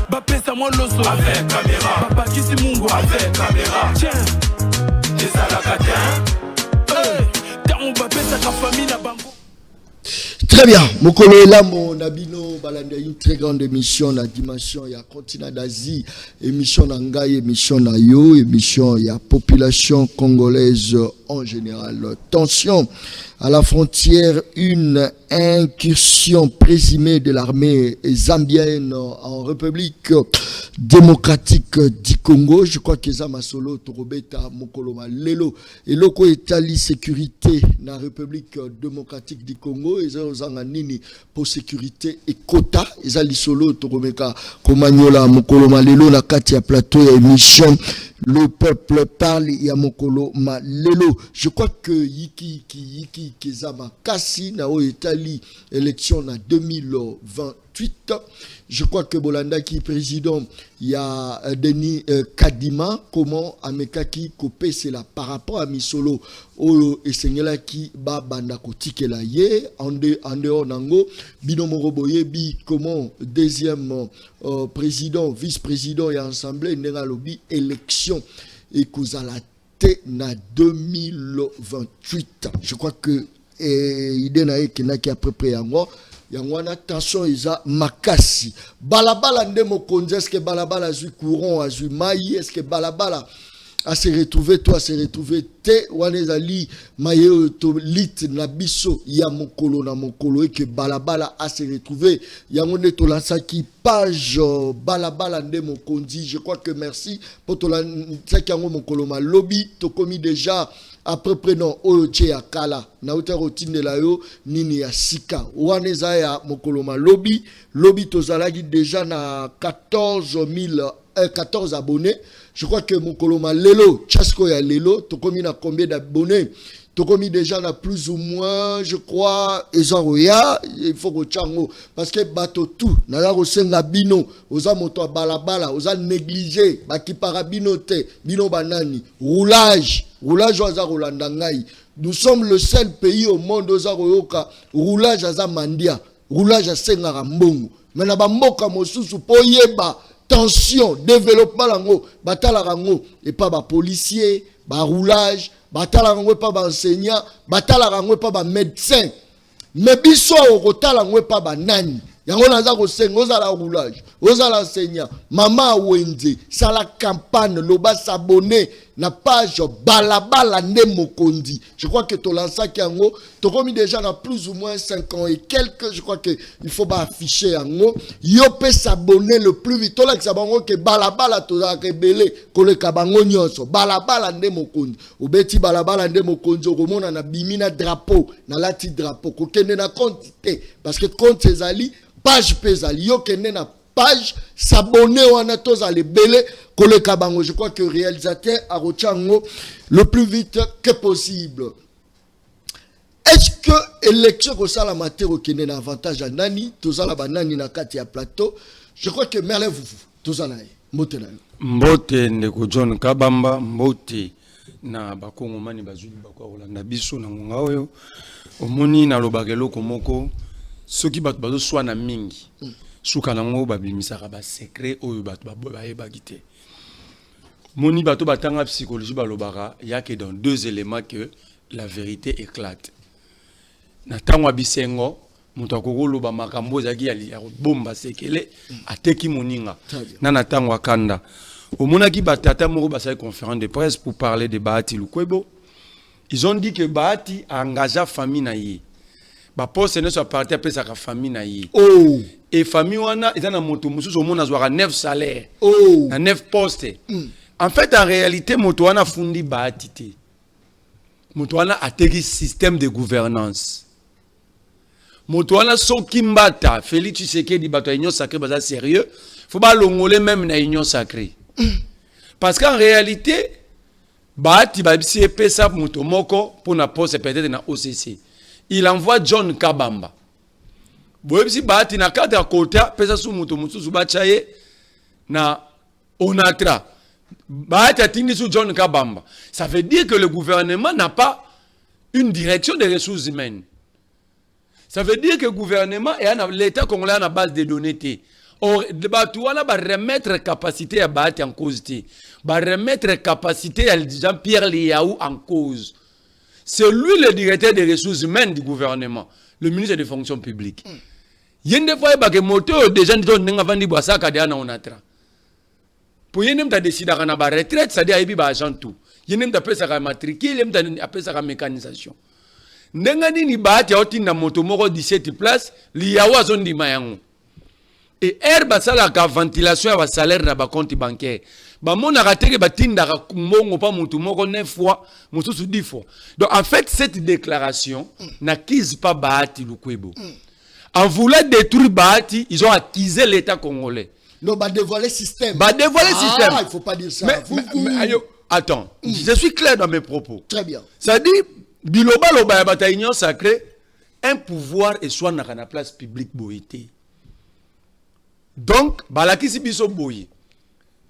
Bapesa moi loso avec caméra. Papa Kisi Mungu avec caméra. Tiens Les alacatins. Tant bapesa ka famille na bango. Très bien, Mokolo Elamo Nabino Balanda, une très grande émission la dimension ya continent d'Asie, émission Nangai, émission Nayo, émission ya population congolaise en général. Tension à la frontière, une incursion présumée de l'armée zambienne en République démocratique du Congo. Je crois que Zama Solo Torobeta Mokoloma Lelo et loko Etali sécurité dans la République démocratique du Congo et Zanganini pour sécurité et quota et Zali Solo Torobeka Komanyola Mokoloma Lelo la Katia plateau et émission le peuple parle ya Mokoloma Lelo. Je crois que Yiki Zama Kasi na o Etali élection en 2028. Je crois que Bolanda qui est président, il y a Denis Kadima, comment Amekaki Kopé c'est là par rapport à Misolo Olo et Sengela qui ba banda kotike la ye en dehors nango bino moroboye bi comment deuxième président vice-président et assemblée ndenga lobi élection et kozala te na 2028. Je crois que idée na ekenaki à peu près yango yangwana attention isa makasi balabala ndemo konzi est-ce que balabala zui courant azui mai est-ce que balabala a se retrouver toi se retrouver te wanezali maye to lit na biso ya mokolo na mokolo et que balabala a se retrouver yango ne to lansaki page balabala ndemo konzi. Je crois que merci pour to lansaki yango mokolo ma lobby to komi déjà à peu près non oche ya kala na uta routine la yo nini ya sika waneza ya mokoloma lobby tozalaki déjà na 14 abonnés. Je crois que mokoloma lelo chasko ya lelo to komi na combien d'abonnés to komi déjà na plus ou moins je crois ezaroya il faut que chango parce que bato tout na la rosenga bino oza moto balabala oza négliger baki parabino te bino banani roulage waza rolanda ngai. Nous sommes le seul pays au monde oza royoka roulage aza mandia roulage asenga rambongo mais na bamboka mosusu po yeba tension développement lango batala rango et pas ba policier ba roulage batala rango pas ba enseignant batala rango pas ba médecin mais biso okotala rango pas ba nani yango naza kosenga ozala roulage ozala enseignant mama wenze sala campagne loba s'abonner na page balabala nde mokondi. Je crois que to lansaki yango to komi déjà na plus ou moins 5 ans et quelques. Je crois que il faut pas afficher yango yo peut s'abonner le plus vite to la sabango que balabala to za rebelle koleka bango nyonso balabala nde mokondi obeti balabala nde mokondi okomona na bimina drapeau na lati drapeau ko kende na compte te parce que compte ezali page pesali yo kende na page s'abonner wana toza les belé koleka bango. Je crois que réalisateur a rochango le plus vite que possible. Est-ce que élection ko sala mater au kene na avantage à nani toza la banani na kati ya plateau? Je crois que merle vous toza na mbote na mbote ndeko John Kabamba mbote na bakongo mani bazuli bakwa Rolanda biso na ngonga oyo omoni na lobakelo komoko soki bato bazo swana mingi suka nango babimisaka ba secret oyo bato bayeba kite moni bato batanga psychologie balobaka yake dans deux éléments que la vérité éclate na tangwa bisengo muto akokolo ba makambo zaki ya bomba sekele ateki moninga na tangwa kanda omonaki batata moko basali conférence de presse pour parler de Bahati Lukwebo. Ils ont dit que Bahati a engagé famille na ye ba poste ne soit parti après sa famille na ye et famille wana ils na moto mususu omona zwaka 9 salaires na 9 postes. En fait en réalité moto wana fundi Bahati te moto wana ateki système de gouvernance moto wana soki mbata Félix Tshisekedi bato union sacrée baza sérieux faut pas longoler même na union sacrée parce qu'en réalité Bahati babisi epesa moto moko pour na poste peut-être na OCC il envoie John Kabamba boyebisi Bahati na cadre kota pesa su moto mususu bachaye na Onatra Bahati atindi su John Kabamba. Ça veut dire que le gouvernement n'a pas une direction des ressources humaines. Ça veut dire que le gouvernement et l'État congolais à la base des données. bato wana ba remettre capacité ya Bahati en cause te. Ba remettre capacité ya Jean-Pierre Liaou en cause. C'est lui le directeur des ressources humaines du gouvernement, le ministre des fonctions publiques. Yende fois ba ke moto déjà ndito ndenga vandi bwasaka de ana onatra. Pour yende mta décider na ba retraite, ça dit aibi ba agent tout. Yende mta pesa ka matricule, mta pesa ka mécanisation. Ndenga nini Bahati ya otinda moto moko 17 place, Liaou azondi mayango. Et herbe ça la ventilation à salaire na ba compte bancaire. Ba mona rateke batinda ka mbongo pa mutu moko 9 fois, mutu 10 fois. Donc en fait cette déclaration n'accuse pas Bahati Lukwebo. En voulant détruire Bahati, ils ont accusé l'État congolais. Non, bah dévoiler le système. Bah dévoiler le système. Ah, il faut pas dire ça. Attends, je suis clair dans mes propos. Très bien. Ça dit biloba loba ya bata union sacrée, un pouvoir et soit na place publique boité. Donc, balakisi biso boye.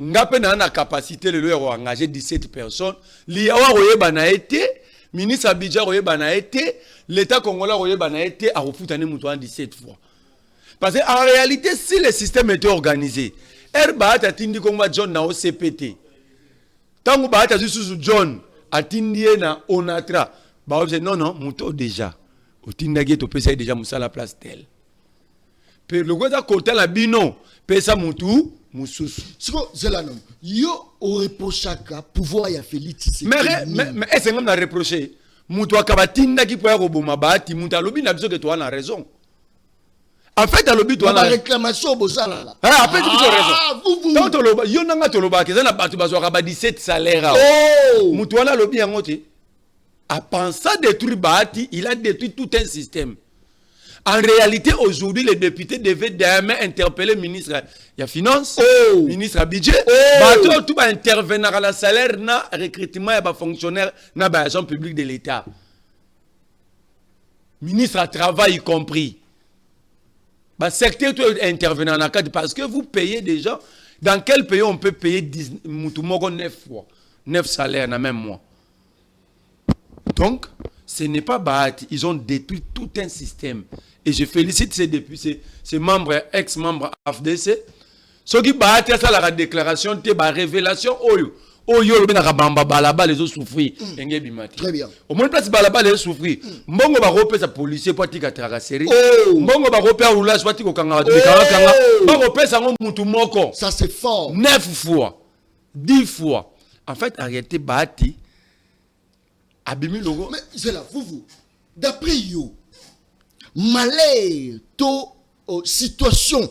Ngape na na capacité le leur engager 17 personnes. Liawa royeba na été, ministre Abidjan royeba na été, l'État congolais royeba na été a refutane muto en 17 fois. Parce qu'en réalité, si le système était organisé, Herba atindi kongwa John na OCPT. Tango ba atindi John atindi na Onatra. Ba obse non muto déjà. Otindagi to pesa déjà musala place tel. Pe le goza côté la bino pesa mutu mususu. Siko zelanom. Yo au reprochaka pouvoir ya Félix. Mais est-ce que on a reproché mutu akabatinda ki poya roboma Bahati mutu alobi na biso que toi na raison. En fait alobi toi na réclamation bozala là. Ah après tu as raison. Donc toloba yo nanga toloba ke na batu bazwa ka 17 salaires. Oh mutu wana alobi yango te. À penser détruire Bahati, il a détruit tout un système. En réalité, aujourd'hui, les députés devaient demain interpeller le ministre des Finances, ministre du Budget, tout va intervenir à la salaire, na recrutement et fonctionnaire, na agent public de l'État. Ministre à travail y compris. Secteur tout intervenant dans cadre parce que vous payez des gens. Dans quel pays on peut payer 9 fois, 9 salaires dans le même mois? Donc, ce n'est pas Bahati. Ils ont détruit tout un système. Et je félicite ces membres, ex-membres AFDC. Ceux qui Bahati a la déclaration, la révélation, les autres souffrir. Très bien. Au moins, place balaba les souffrir. Mbongo ba repé sa policier pour tika tracasserie. Mbongo ba repé roulage pour tika kanga. Ba repé sa mutu moko. Ça c'est fort. 9 fois, 10 fois. En fait, en réalité, Bahati abimi logo. Mais c'est là, vous. D'après you, malheur, situation,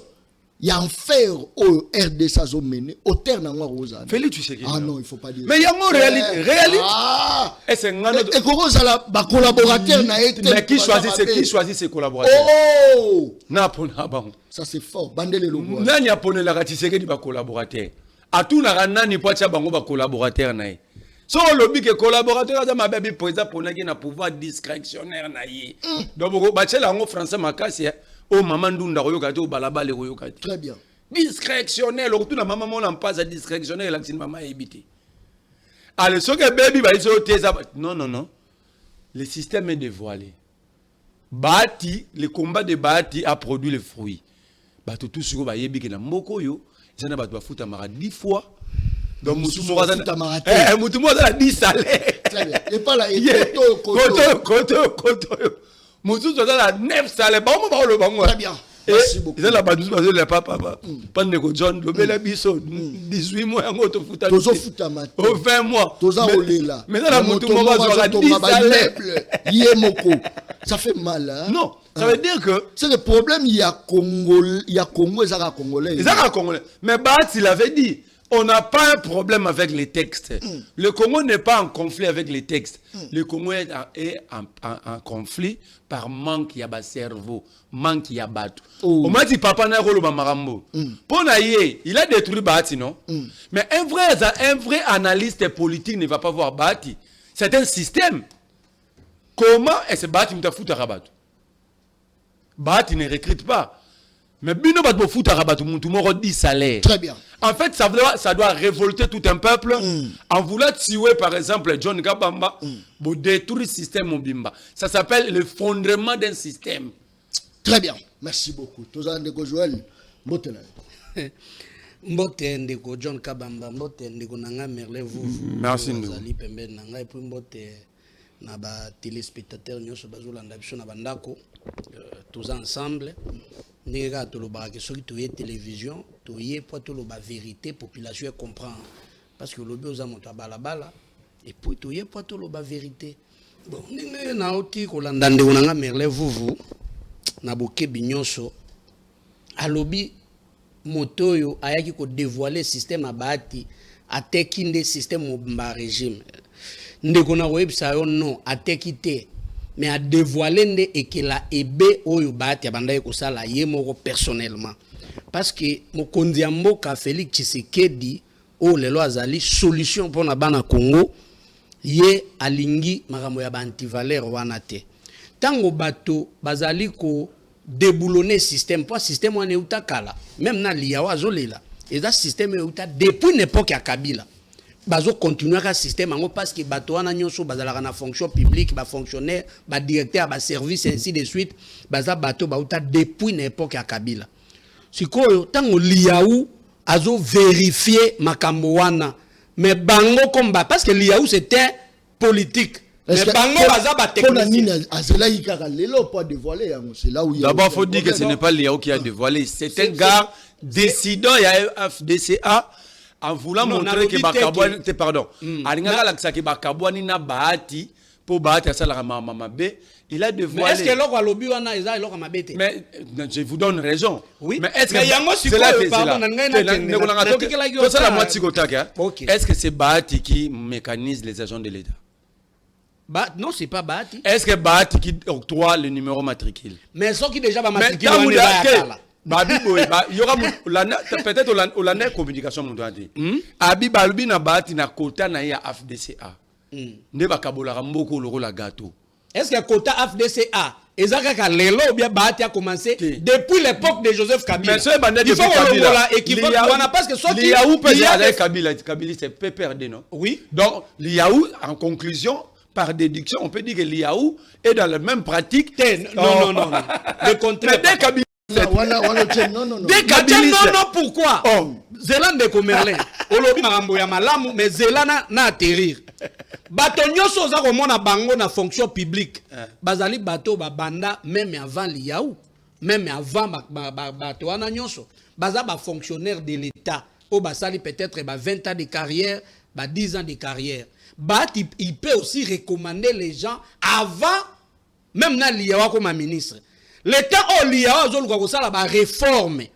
il y a un fer au RDC mené, au terme de Rosa. Félix, tu sais qui. Ah non, il ne faut pas dire. Mais il y a une réalité. Ah! Et c'est un autre. Et Rosa, ma collaborateur n'a été. Mais qui choisit ses collaborateurs? Oh! Ça c'est fort. Bandele logo. Nani a ponné la ratisserie de collaborateur. A tout n'a nani pas tcha bango collaborateur naï. So lobby que collaborateur dans ma baby président pour na pouvoir discrétionnaire naïe. Donc bachela en français makasi o maman ndunda royokati o balaba le royokati. Très bien. Discrétionnaire le retour na maman mon en passe à discrétionnaire la tin maman éviter. Allez so que baby ba iso teza non. Le système est dévoilé. Bahati, le combat de Bahati a produit les fruits. Bato tout sur ba yebi que na moko yo, zana bato bafuta mara 10 fois. Donc, Moutoumou a 10 salaires. Très bien. Et pas là, Koto. Moutoumou a 9 salaires. Très bien. Merci beaucoup. Ils ont la badouze, le papa. Pas de John, le bel abisso. 18 mois, on te fout à 20 mois. Mais là, Moutoumou a 10 salaires. Ça fait mal, hein? Non. Ça veut dire que. C'est le problème, il y a Congo, et Congolais. Ils ont Congolais. Mais Bahati l'avait dit. On n'a pas un problème avec les textes. Le Congo n'est pas en conflit avec les textes. Le Congo est en conflit par manque de cerveau, manque de bateau. On m'a dit papa n'a pas marambo. Il a détruit Bahati, non? Mais un vrai analyste politique ne va pas voir Bahati. C'est un système. Comment est-ce que Bahati m'a foutu à rabat? Bahati ne recrute pas. Mais bino bat bo fout à rabat tout le monde 10 salaires. Très bien. En fait, ça doit révolter tout un peuple. En voulant tuer, par exemple, John Kabamba, pour détruire le système Mobimba. Ça s'appelle le fondement d'un système. Très bien. Merci beaucoup. Tozan de Joël. Mbote ndeko John Kabamba, mbote ndeko nanga Merle Vuvu. Merci ndeko. Zali pembe nanga et puis mbote na ba téléspectateurs nyonso bazolanda biso na bandako tous ensemble. Ndeka toloba ke soki toye télévision, toye po toloba vérité population comprend parce que lobi oza moto balabala et puis toye po toloba vérité. Bon, ndenge na oti kolanda ndeko nanga Merle Vuvu na bokebi nyonso alobi motoyo ayaki ko dévoiler système abati ateki nde système mobimba régime ndeko na website yo non ateki te mais a dévoiler nde ekela ebe oyo bati abanda ko sala ye moko personnellement parce que mokonzi ya mboka Félix Tshisekedi o lelo azali solution pour na bana Congo ye alingi makambo ya ba antivaleur wana te tango bato bazali ko déboulonner système pour système on est utakala même na liawa azolela et ça système uta depuis l'époque ya Kabila bazo continuer ka système ngo parce que bato wana nyonso bazala na fonction publique ba fonctionnaire ba directeur ba service ainsi de suite baza bato ba uta depuis l'époque ya Kabila sikoyo tango liaou azo vérifier makambo wana mais bango komba parce que liaou c'était politique. Mais bango baza ba technicien. D'abord, il faut dire que ce n'est pas Liao qui a dévoilé. C'est un gars décidant, il y a FDCA, en voulant montrer que Bakabouani, pardon, pour battre ça la Mamabé, il a dévoilé. Mais est-ce que l'on a lobby ou ana eza l'on a mabete? Mais je vous donne raison. Oui. Mais est-ce que c'est là est-ce que c'est Bahati qui mécanise les agents de l'État? Non, c'est pas Bahati. Est-ce que Bahati qui octroie le numéro matricule? Mais ceux qui déjà va matricule, il y aura peut-être la communication mondiale. Abi Balubi na Bahati na quota na ya FDCA. Ne ba kabola mboko loro la gâteau. Est-ce que quota FDCA ezaka lelo ou bien Bahati a commencé depuis l'époque de Joseph Kabila? Mais ce bandit de Kabila équivoque wana parce que ceux qui Liaou peut aller Kabila c'est PPRD non? Oui. Donc Liaou en conclusion par déduction, on peut dire que Liaou est dans la même pratique. Non. Le contraire. Mais dès Kabila. Dès Kabila, non, pourquoi? Zélan de Comerlin. Olobi marambo ya malamu, mais Zélan na atterrir. Bato nyoso za komona bango na fonction publique. Bazali bato ba banda même avant Liaou, même avant bato wana nyoso. Baza ba fonctionnaire de l'État. O basali peut-être 20 ans de carrière, 10 ans de carrière. Il peut aussi recommander les gens avant même na liawa comme ministre. L'État au liawa zo luka kosala ba réforme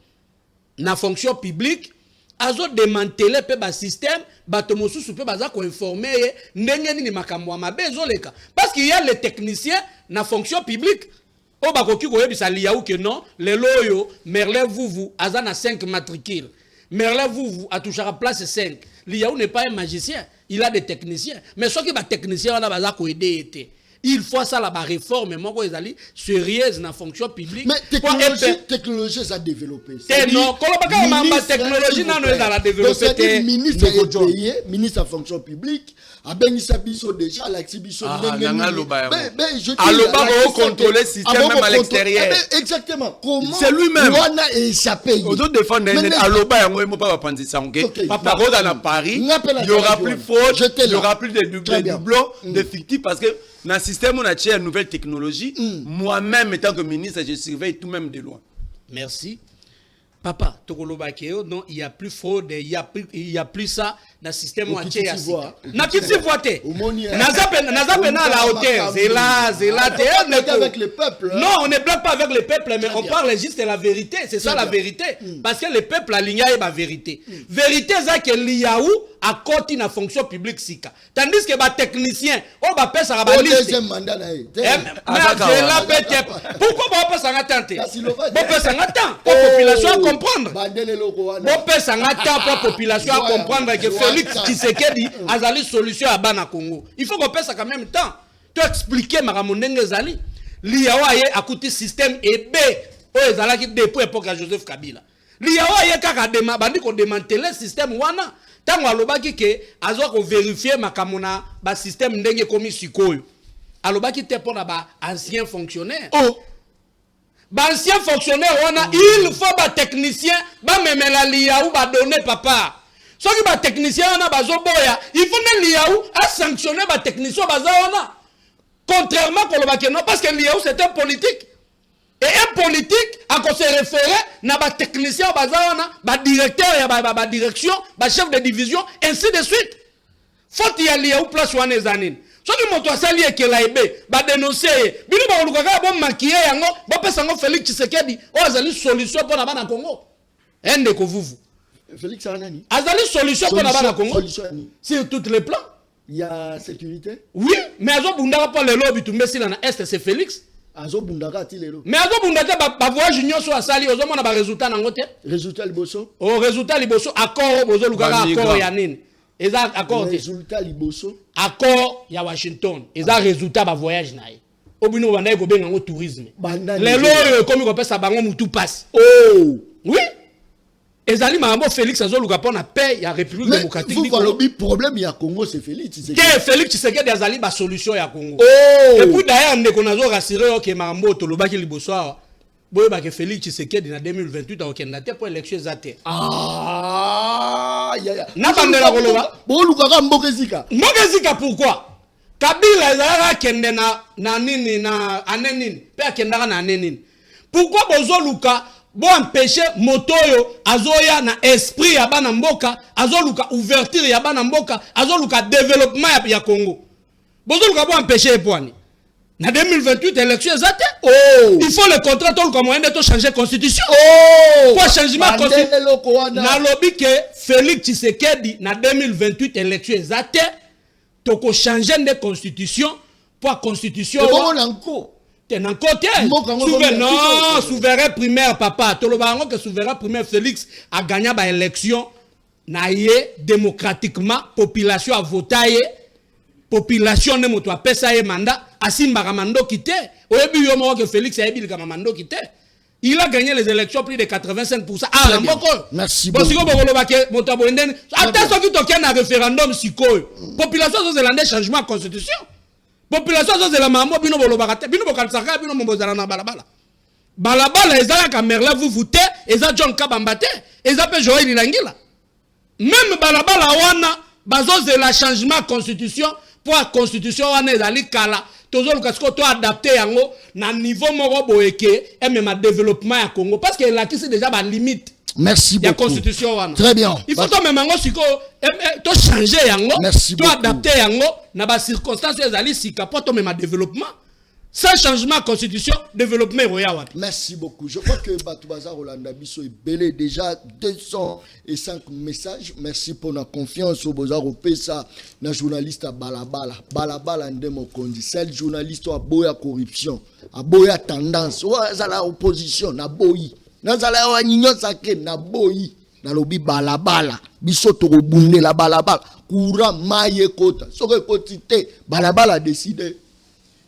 na fonction publique azo démanteler pe ba système bato mosusu pe baza ko informer ndenge nini makambo mabe zo leka parce qu'il y a les techniciens na fonction publique o bakoki ko yebisa liawa que non le loyo Merle Vuvu aza na 5 matricules Merle Vuvu a touché à place 5 liawa n'est pas un magicien. Il a des techniciens. Mais ceux qui sont techniciens, il faut ça la réforme. Mais moi, ils sérieuse dans la fonction publique. Mais technologie, ça a développé. Non, la technologie, non, elle a développé. Le ministre est payé, ministre de la fonction publique. Ben Sabiso déjà, la Tibiso. Aloba va contrôler le système même à l'extérieur. Exactement. Comment c'est lui-même. On a échappé. On doit défendre Aloba et on pas penser ça. Papa, dans Paris, il y aura plus de fraude, il y aura plus de doublons, de fictifs parce que dans le système, on a une nouvelle technologie. Moi-même, étant que ministre, je surveille tout même de loin. Merci. Papa, non, il n'y a plus fraude, il y a plus ça dans le système entier. Na petite voité. Nazapena à la hauteur. C'est là. Avec le peuple. Non, on ne blague pas avec le peuple, mais on parle juste de la vérité. C'est ça la vérité. Parce que le peuple a l'igna et la vérité. Vérité, c'est que l'Iaou a côté na fonction publique sika. Tandis que les techniciens, on va passer à la liste. Deuxième mandat. Pourquoi on peut s'en attendre? On peut s'en attendre pour la population à comprendre. On peut s'en attendre pour la population à comprendre que Félix Tshisekedi a une solution à Bana Congo. Il faut qu'on passe en même temps. Tu expliquer Maramondenge Zali. L'IAWA a coûté système EB. Ezalaki depuis l'époque de Joseph Kabila. L'IAWA a démantelé le système wana. Tant alobaki ke azo ko vérifier makamona ba système ndenge komi sikoyo. Alobaki te pour ba ancien fonctionnaire. Ancien fonctionnaire, il faut ba technicien, ba memela liaou, ba donner papa. Ce qui ba technicien, on a bazo boya, il faut que liaou a sanctionné ba technicien, baza on a. Contrairement à Kolobakeno, parce que liaou c'est un politique. Et un politique, à quoi se référer, n'a pas technicien, pas directeur, pas direction, pas chef de division, ainsi de suite. Faut y aller où place ou les années. Ce qui m'a sali et que l'AIB, va dénoncer, bino ba olukaka bon maquiller yango, ba pesa ngo Félix Tshisekedi, o azali solution pour na bana Congo. Ende ko vuvu. Félix Anani. Azali solution pour na bana Congo. Sur tous les plans. Il y a sécurité. Oui, mais azo bundaka pour le lobby tu mets na est c'est Félix. Azo bundaka ti lelo. Mais azo bundaka ba voyage nyonso asali ozo mona ba résultat nango te. Résultat liboso. Au résultat liboso accord bozo lukaka accord ya nini. Eza accord te. Résultat liboso. Accord ya Washington. Eza résultat ba voyage na ye. Obino banda ko benga ngo tourisme. Lelo comme ko pesa bango mutu passe. Oh. Oui. Ezali mambo Félix azo luka pona paix ya République démocratique du Congo. Le problème ya Congo c'est Félix Tshisekedi. Que Félix Tshisekedi azali ba solution ya Congo. Oh. Et puis d'ailleurs ndeko nazo rassurer que mambo to lobaki liboso boye ba que Félix Tshisekedi na 2028 okenda te pour élection zate. Ah ya. Na bandela koloba. Bo lukaka mbokezika. Mbokezika pourquoi? Kabila ezala kende na nini na anenini pe akendaka na anenini. Pourquoi bozo luka bon empêcher motoyo azoya na esprit ya bana mboka azoluka ouverture ya bana mboka azoluka développement ya Congo bozoluka bon empêcher poani na 2028 élection zate oh il faut le contrat tout comme moyen de to changer constitution oh pour changement constitution na lobby que Félix Tshisekedi na 2028 élection zate to ko changer de constitution pour constitution Tenan côté, souverain primaire, papa. Tout le monde que souverain primaire Félix a gagné par élection. Naïe démocratiquement, population a voté. Population ne m'a pas payé mandat. Asim Baramando quitté. Au début, il y a que Félix a dit que Mamando quitté. Il a gagné les élections plus de 85%. Ah, merci beaucoup. Attention qui toquait un référendum si quoi. Population zélandaise changement de constitution. Population de la maman bino bolobakate bino bokansaka bino mbozala na balabala balabala ezala ka merla vous voutez eza John Kabambate eza pe Joël Lilangila même balabala wana bazoze la changement constitution pour la constitution wana ezali kala tozo lukasko to adapter yango na niveau moko boyeke et même développement ya Congo parce que là qui c'est déjà ba limite. Merci beaucoup. Constitution wana. Très bien. Il faut to même ngo siko to changer yango, to adapter yango na ba circonstances ezali sika pour to même développement. Sans changement constitution, développement roya wapi. Merci beaucoup. Je crois que Batoubaza Rolanda Bisso est belé déjà 205 messages. Merci pour la confiance au Bozar au PESA, na journaliste à Balabala. Balabala ndemo kondi. Celle journaliste à boya corruption, à boya tendance, ou à la opposition, na boyi. Nazala wa nyinyo sake na boyi na lobi balabala biso to bunde la balabala courant maye kota soke kotite balabala décider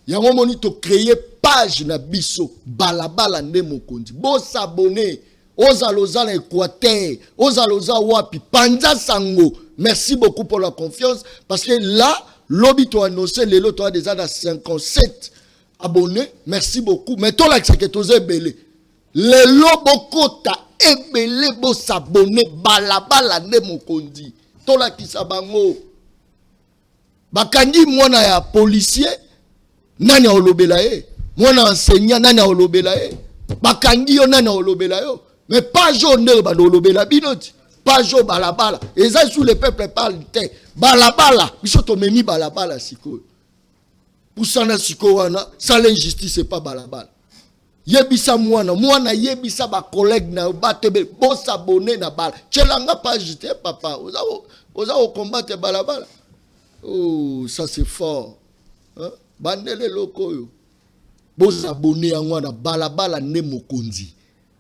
yango moni to créer page na biso balabala nde mokonzi bo s'abonner oza loza na Équateur oza loza wapi panza sango. Merci beaucoup pour la confiance parce que là lobi to annoncer les lots to déjà dans 57 abonnés. Merci beaucoup mais to la que to belé les lobokota ebele bo s'abonner balabala ne mokondi tola kisabango bakangi mwana ya policier nani olobela ye mwana enseignant nani olobela ye bakangi yo nani olobela yo mais pas jaune ba olobela binoti pas jo balabala et ça sous le peuple parle te balabala biso to memi balabala siko pour sana siko wana sans l'injustice c'est pas balabala. Yebisa mwana yebisa ba collègue na batebe bo s'abonner na bala chelanga page te papa oza au combattre balabala. Oh ça c'est fort hein? Bandele loko yo bo s'abonner yango na balabala ne mokonzi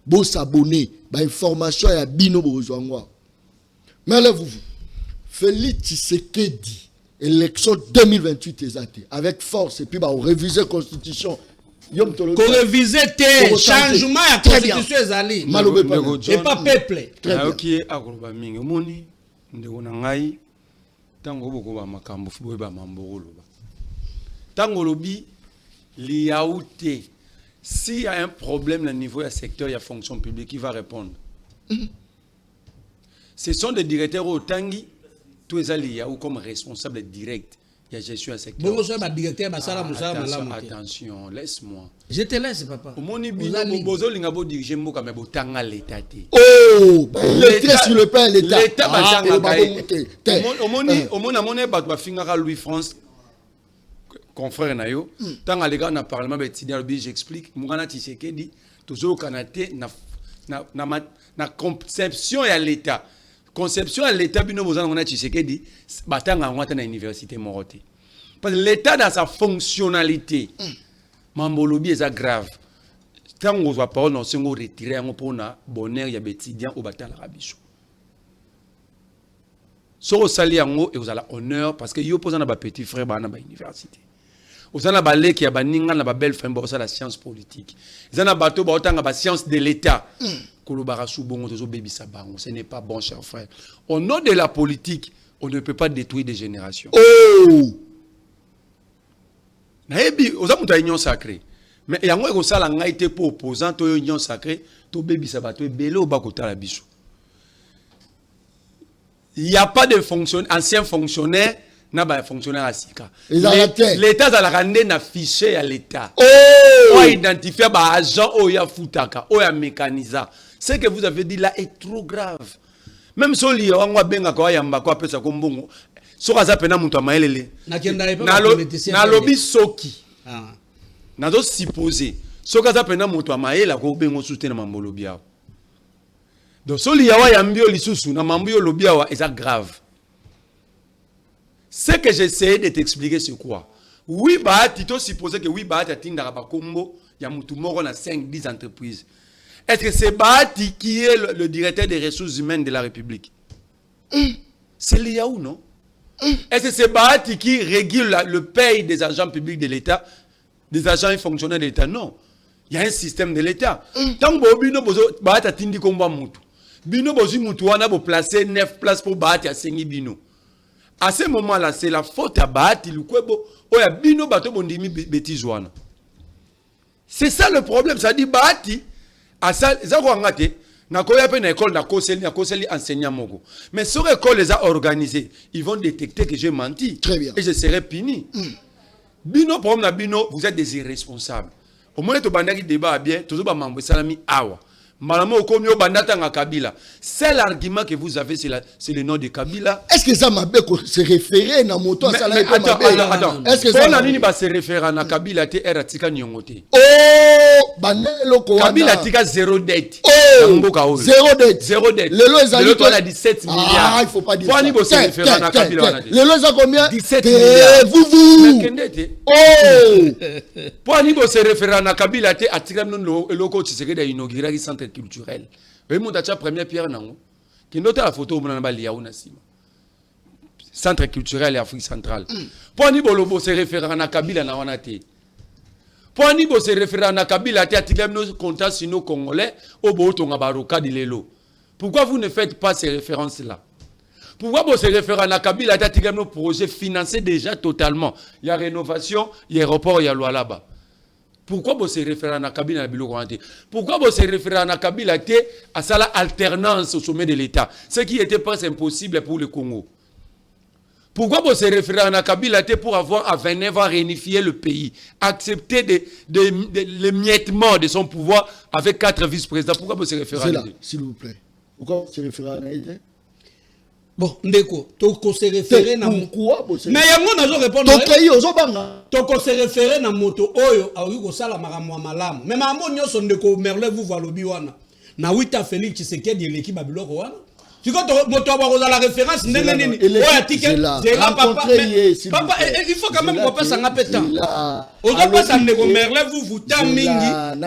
bo s'abonner ba information ya bino bozwangwa mais là vous Félix Tshisekedi élection 2028 exacte avec force et puis ba réviser constitution. Qu'on révise tes changements à la constitution ezali et pas peuple. Ok, akoloba mingi omoni ndeko na ngai tango boko ba makambo fubo ba mambolo ba tango lobi liaute S'il y a un problème au niveau du secteur, il y a fonction publique, qui va répondre? Ce sont des directeurs au Tangi, tous les alliés ou comme responsable direct. Il y a gestion du secteur. Attention, laisse-moi. Je te laisse, papa. Oh, l'État. L'État sur le plan de l'État. L'État, Louis France, confrère Nayo, tant les gars dans le Parlement, j'explique, Mourana Tshisekedi, toujours au Canada, na conception à l'État. Conception à l'État, bino bozana Mourana Tshisekedi, batanga ngwata na université moroté. Parce que l'État dans sa fonctionnalité, Mambolobi est grave. Tant on voit pas, on s'est retiré pour na bonheur ya étudiant au batala rabicho. So sali yango et vous avez honneur parce que yo posa na ba petit frère ba na ba université. Vous avez ba leki ya ba ninga na ba belle femme ba la science politique. Vous avez bateau ba otanga ba science de l'État. Kolobara sou bongo tozo bebisa bango, ce n'est pas bon cher frère. Au nom de la politique, on ne peut pas détruire des générations. Oh! Naebi oza muta union sacrée. Mais yango eko sala ngai te pour opposant to union sacrée, to bebisa bato ebele obakota la biso. Il n'y a pas de ancien fonctionnaire, n'a pas de fonctionnaire à Sika. L'État a la rendre na fichier à l'État. Oh! On identifie ba agent oya futaka, oya mécanisa. Ce que vous avez dit là est trop grave. Même si on lit on benga ko yamba ko apesa ko mbongo. So kaza pena mutu amaelele. Na lobby soki. Na do supposer. So kaza pena mutu amaela ko bengo soutenir mambolobi ya. Donc, si il y a un mbio lisusu, na mambio lobiawa, c'est grave. Ce que j'essaie de t'expliquer, c'est quoi? Oui, bah, tu t'as supposé que oui, bah, tu as tinda rabakombo, il y a moutou moro na 5-10 entreprises. Est-ce que c'est Bahati qui est le directeur des ressources humaines de la République? C'est l'IAO, non? Est-ce que c'est Bahati qui régule le paye des agents publics de l'État, des agents et fonctionnaires de l'État? Non. Il y a un système de l'État. Tant que Bino Bozo, Bahati a tindi komba moutou. Bino Bozo Moutouana pour placer 9 places pour Bahati à Sengi Bino. À ce moment-là, c'est la faute à Bahati Lukwebo. Oya Bino Bato Bondimi Betizouana. C'est ça le problème. Ça dit Bahati, à ça, Zagouangate, na koya pe na école na koseli enseignant moko. Mais sur l'école les a organisés, ils vont détecter que j'ai menti. Très bien. Et je serai puni. Bino, problème na Bino, vous êtes des irresponsables. Au moins, tu bandaki débat bien, tu vas m'envoyer salami awa. Malamo komyo bandata nga Kabila. C'est l'argument que vous avez, c'est le nom de Kabila. Est-ce que ça m'a bien se référer dans mon temps? Attends. Est-ce que ça m'a bien se référer à Kabila te eratika nyongote? Oh, bandelo ko Kabila tika zéro dette. Oh, zéro dette. Zéro dette. Le lot le toit a 17 milliards. Ah, il faut pas dire ça. Pour se référer à Kabila. Le lot a combien? 17 milliards. Vous. Oh. Pour se référer à Kabila te atika non le loko Tshisekedi a inauguré centre culturel. Et mon tacha première pierre nango. Qui note la photo on a liaou na sima. Centre culturel et Afrique centrale. Pour ni bolobo se référer à Kabila na wanate. Pour ni bo se référer à Kabila te atika nos comptes sino congolais au boto ngabaroka di lelo. Pourquoi vous ne faites pas ces références là? Pourquoi vous se référez à Kabila te atika nos projets financés déjà totalement. Il y a rénovation, il y a aéroport, il y a loi là-bas. Pourquoi vous se référez à Kabila? Pourquoi vous se référez à Kabila à ça la alternance au sommet de l'État? Ce qui était presque impossible pour le Congo. Pourquoi vous se référez à Kabila pour avoir à 29 ans réunifié le pays, accepter l'émiettement de son pouvoir avec 4 vice-présidents? Pourquoi vous se référez à s'il vous plaît? Pourquoi vous se référez à Naïde? Bon, ndeko, toko se référer na pourquoi mais yango nazo répondre. Tokai ozobanga. Toko se référer na moto oyo awi ko sala makamwa malamu. Mais mambo nyoso ndeko merle vous valobi wana. Na wita Félix Tshisekedi l'équipe babiloko wana. Tu quand moto ba la référence ndenge nini? Oya ticket, zela papa. Papa, il faut quand même qu'on passe en appétant. Ozo passe ndeko merle vous ta mingi.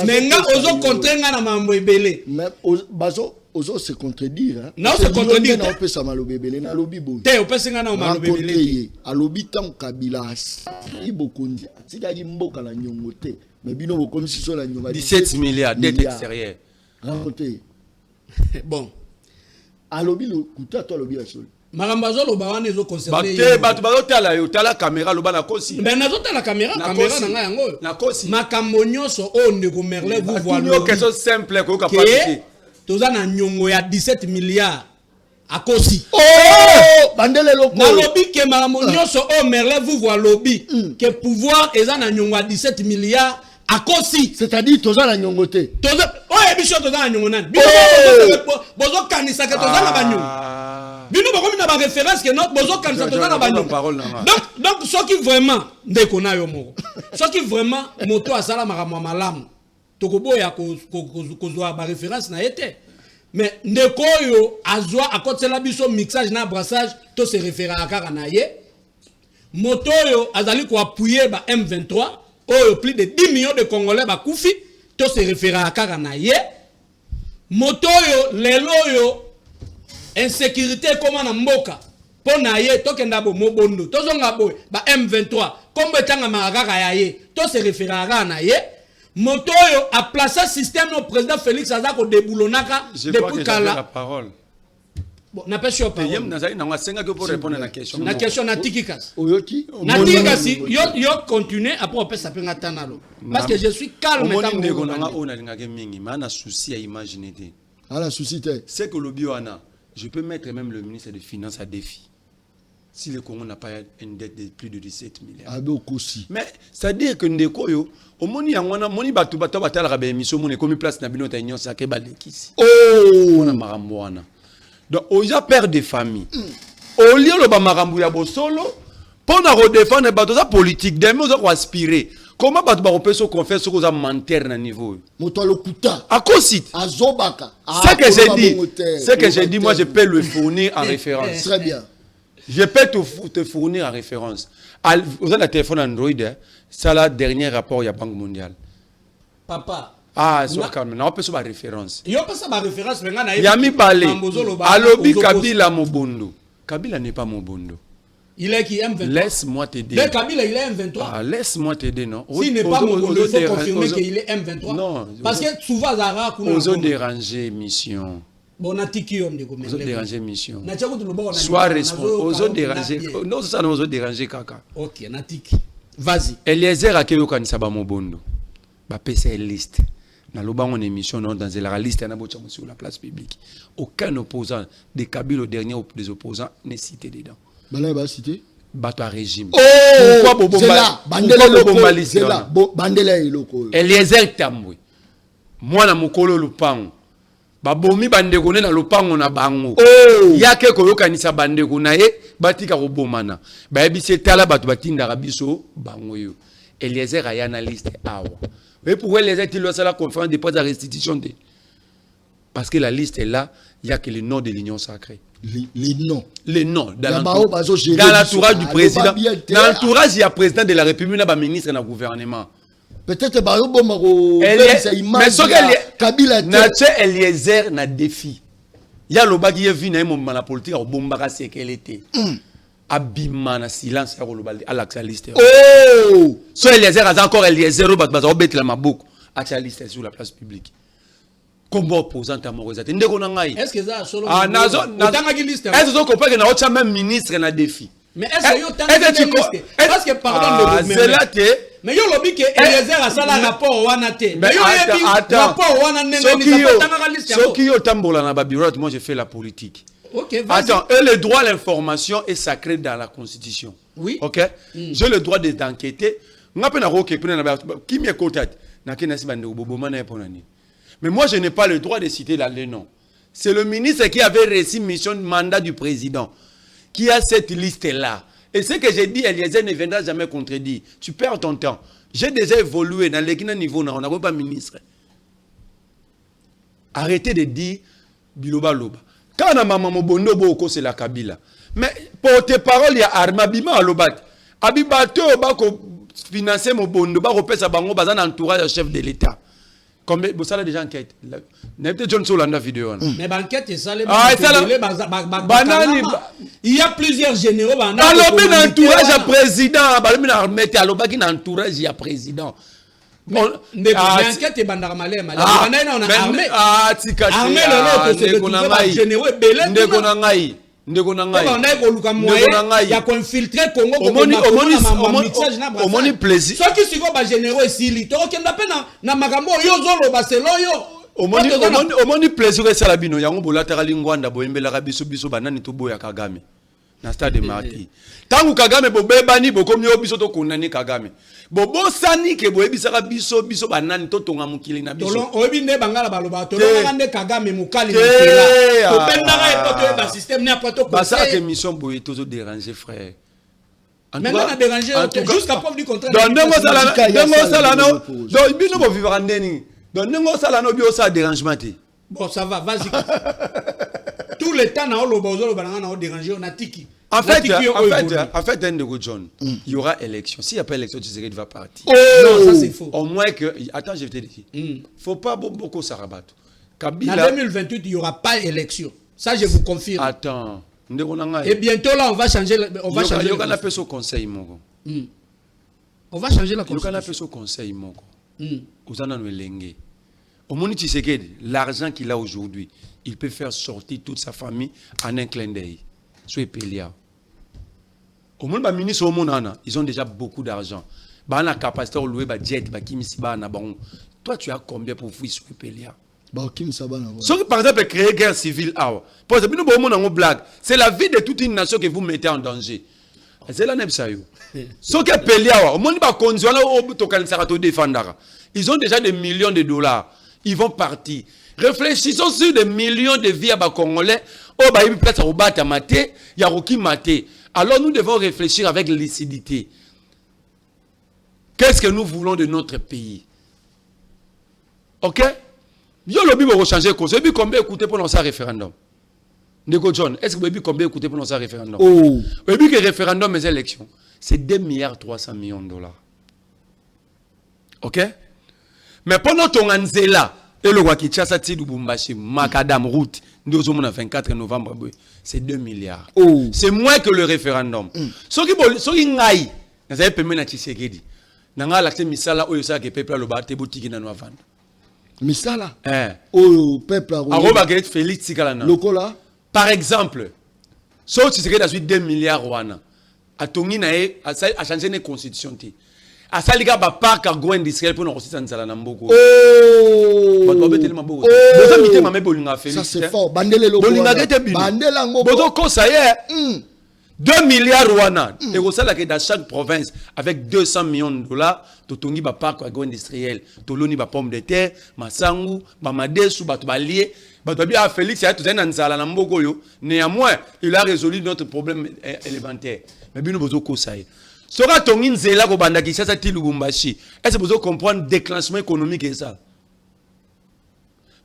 Menga ozo contraindre na mambo ebele. Mais bazo ozo se contredire, hein? Non, se contredire. Na opesa malobi ebele na lobi bo. Te opesa nga na malobi ebele. Alobi tan Kabila ibokondi. Tikaki mboka la nyongote. Mais bino bokomi siso la nyonga. 17 milliards dette extérieure. Raconté. Bon. Alobi le kuta to alobi la sol. Marambazo lo bawane zo concerné. Bato tala yo tala caméra lo bana kosi. Mais nazo tala caméra na nga yango. Na kosi. Makambo nyonso o ndeko Merlin vous voilà. Une question simple ko capacité. Toza na nyongo ya 17 milliards à kosi. Oh bandele loko. Na lobby ke makambo nyonso o Merlin vous voilà lobby que pouvoir eza na nyongo ya 17 milliards à kosi. C'est-à-dire toza na nyongo te. Toza biso toza na nyongo nani. Bozo kanisa ke toza na banyo. Bino bakomi na ba référence que notre bozo kanisa toza na banyo. Donc ce qui vraiment ndeko na yo moko. Ce qui vraiment moto asala makambo malamu. Tokoboya kozwa ba référence na été. Mais ndeko yo azwa akotela biso mixage na brassage to se référer à kaka na ye. Moto yo azali ko appuyer ba M23 oyo plus de 10 millions de Congolais ba kufi to se référer à kaka na ye. Moto yo lelo yo insécurité comment na mboka po na ye to kenda bo mobondo to zonga boy ba M23 kombo etanga makaka ya ye to se référer à kaka na ye. Moto yo a placé système au président Félix Azako déboulonaka depuis kala. La parole. Bon, n'a pas sur parole. Yem nazali na ngasenga pour répondre à la question. Na question na tikikas. Oyoki. Na tikikas yo continuer après on peut s'appeler tanalo. Parce que je suis calme tant que ndeko na ona lingake mingi, mais na souci à imaginer te. La souci te. C'est que le bioana, je peux mettre même le ministre des Finances à défi. Si le Congo n'a pas une dette de plus de 17 milliards. Mais c'est-à-dire que ndeko yo au moni yangwana moni batu batala ka be mission moni comme place na bino ta union ça ke balekisi. Oh, on a maramboana. Donc on a père de famille. Au lieu le ba marambu ya bosolo pour na redéfendre bato za politique demain on va aspirer. Comment bato ba repeso confesse ko za menteur na niveau. Moto le kuta. À cause azobaka. Ce que j'ai dit, ce que j'ai dit moi je peux le fournir en référence. Très bien. Je peux te fournir en référence. Vous avez un téléphone Android, c'est le dernier rapport de la Banque mondiale. Papa. Ah, c'est quand même. On peut faire référence. Il y a pas ça référence. Yami Balé. Alobi Kabila Mobondo. Kabila n'est pas Mobondo. Il est qui M23. Laisse-moi t'aider. Mais Kabila il est M23. Ah, laisse-moi t'aider, non. S'il n'est pas Mobondo, il faut confirmer qu'il est M23. Non. Parce que souvent, Zara, ils ont dérangé mission. Bon, on a tiqué homme de combien. Ils ont dérangé mission. Soit responsable. Ils ont dérangé. Non, c'est ça, nous ont dérangé kaka. Ok, on a tiqué. Vas-y. Eliezer a kélo kanisa ba Mobondo. Ba PC liste. Na loba on émission non dans la liste na bocha sur la place publique. Aucun opposant de Kabila au dernier des opposants n'est cité dedans. Bala ba cité bato à régime. Oh, pourquoi Bobomba c'est là bandela iloko. Eliezer Tambwe. Moi na mokolo lupango. Babomi bandeko na lupango na bango. Yake koyokanisa bandeko na ye batika kobomana. Ba yebise tala bato batinda biso bango yo. Eliezer a yana liste awa. Mais pourquoi Eliezer il doit faire la conférence de presse de restitution de? Parce que la liste est là, il n'y a que les noms de l'Union sacrée. Les noms. Les noms. Dans l'entourage du président. Dans l'entourage, il y a président de la République, il y a ministre dans le gouvernement. Peut-être mais ce que Kabila Eliezer na défi. Il y a le bas qui est venu dans la politique au bombara c'est qu'elle était. Abima na silence à l'accès liste. Oh! So Eliezer a encore Eliezer au bas au bête la mabouc à liste sur la place publique. Comment opposant à Morozate? Est-ce que ça solo? Ah nazo liste. Est-ce que vous comprenez que na autre même ministre na défi? Mais est-ce que yo liste? Parce que pardon de c'est là que mais yo lobi que Eliezer a ça la rapport wana te. Mais yo yebi rapport wana nengeni ça tanga liste. Ce qui yo tambola na babirot moi je fais la politique. OK, vas-y. Attends, le droit à l'information est sacré dans la Constitution. Oui. OK? J'ai le droit d'enquêter. Qui m'y écoute? Mais moi, je n'ai pas le droit de citer les noms. C'est le ministre qui avait reçu mission de mandat du président qui a cette liste-là. Et ce que j'ai dit, Eliezer ne viendra jamais contredire. Tu perds ton temps. J'ai déjà évolué dans les niveau, on n'a pas ministre. Arrêtez de dire Biloba Loba. Quand on a maman Mobondo Boko, c'est la Kabila. Mais pour tes paroles, il y a Arma Bima à Lobat. Abibato, Bako financer Mobondo, Bako Pesa Bango, Bazan entourage du chef de l'État. Comme vous savez déjà enquête. N'est-être John Solanda vidéo. Mais l'enquête est ça. Il y a plusieurs généraux. Balobi na entourage à président. Balobi na armée. Balobi na entourage à président. L'enquête est bandarmalé. Armée. Armée le lot. Généraux belé. ndeko na ngai on a koluka moyen ya ko infiltrer Congo ko omoni plaisir soki siko ba généraux esili to kenda pe na makambo yo zolo ba selo yo omoni plaisir esala bino yango bolataka lingwanda boyembelaka biso banani to boya Kagame na stade Martyrs tangu Kagame bobebani bokomi yo biso to kondani Kagame bobosani ke boyebisaka biso banani to tonga mukili na biso tolon oyebi nde bangala baloba tolonga nde Kagame mukali mutela to pendaka epoto ba système ne apoto ko basa ke mission boye tozo déranger frère maintenant na déranger jusqu'à preuve du contraire donc ndenge sala no donc bino bo vivre ndeni donc ndenge sala no bio ça dérangement te bon ça va vas-y tout le temps na oloba ozoloba na déranger on a tiki. En fait, John, il y aura élection. S'il n'y a pas élection, tu sais qu'il va partir. Non, ça c'est faux. Au moins que... Attends, je vais te dire. Il ne faut pas beaucoup s'arabattre. En 2028, il n'y aura pas élection. Ça, je vous confirme. Attends. Et bientôt, là, on va changer... On va changer le conseil. On va changer la constitution. Il y a un conseil. Au moment où tu sais que l'argent qu'il a aujourd'hui, il peut faire sortir toute sa famille en un clin d'œil. Soyez Pélia. Au monde ministre au monde ils ont déjà beaucoup d'argent. Bah la capacité de louer bah jet bah kimisi bah na bon. Toi tu as combien pour fouiller sur Pélia? Bah kimisa bah na. Sauf par exemple créer guerre civile pour exemple nous bon monde en blague. C'est la vie de toute une nation que vous mettez en danger. C'est la nebsa yo. Sauf que Pélia au monde bah condition là au to kan sara to défendre. Ils ont déjà des millions de dollars. Ils vont partir. Réfléchissons sur des millions de vies à bas congolais. Oh bah il place à Robata maté, ya Roki maté. Alors nous devons réfléchir avec lucidité. Qu'est-ce que nous voulons de notre pays? OK? Yo le bibo changer cause. Vous combien écouter pour lancer un référendum? Nego John, est-ce que vous avez combien écouter pour lancer un référendum? Oh. Vous avez que référendum mes élections, c'est 2,3 milliards de dollars. OK? Mais pendant ton anzela et le roi qui chasse Lubumbashi, Macadam route, nous sommes le 24 novembre, c'est 2 milliards. Oh. C'est moins que le référendum. Ce qui ngaï, vous avez permis à Tshisekedi. Nanga l'accès misala ou yosa que peuple le bate boutique na noa vendre. Misala. Oh peuple a. Aroba que Félix Tikalana. Lokola. Par exemple, so Tshisekedi a 2 milliards wana. A tongi na e a changer une constitution ti. A saliga ba parc à go industriel pour nous aussi nzala na mboko. Oh. Ba to beteli maboko. Boza mité mame bolinga Félix. Ça c'est fort. Bandele loko. Bolinga gete bino. Bandela ngoko. Bozo ko ça y est. 2 milliards wana. Et au ça que dans chaque province avec 200 millions de dollars, to tongi ba parc agro-industriel, to loni ba pomme de terre, masangu, ba madesu, ba to ba lié, ba to bien Félix ya to zena nzala na mboko yo. Néanmoins, il a résolu notre problème élémentaire. Mais bino bozo ko ça y est. Sera tongi nzela ko banda ki sasa ti Lubumbashi. Est-ce que vous comprenez le déclenchement économique et ça?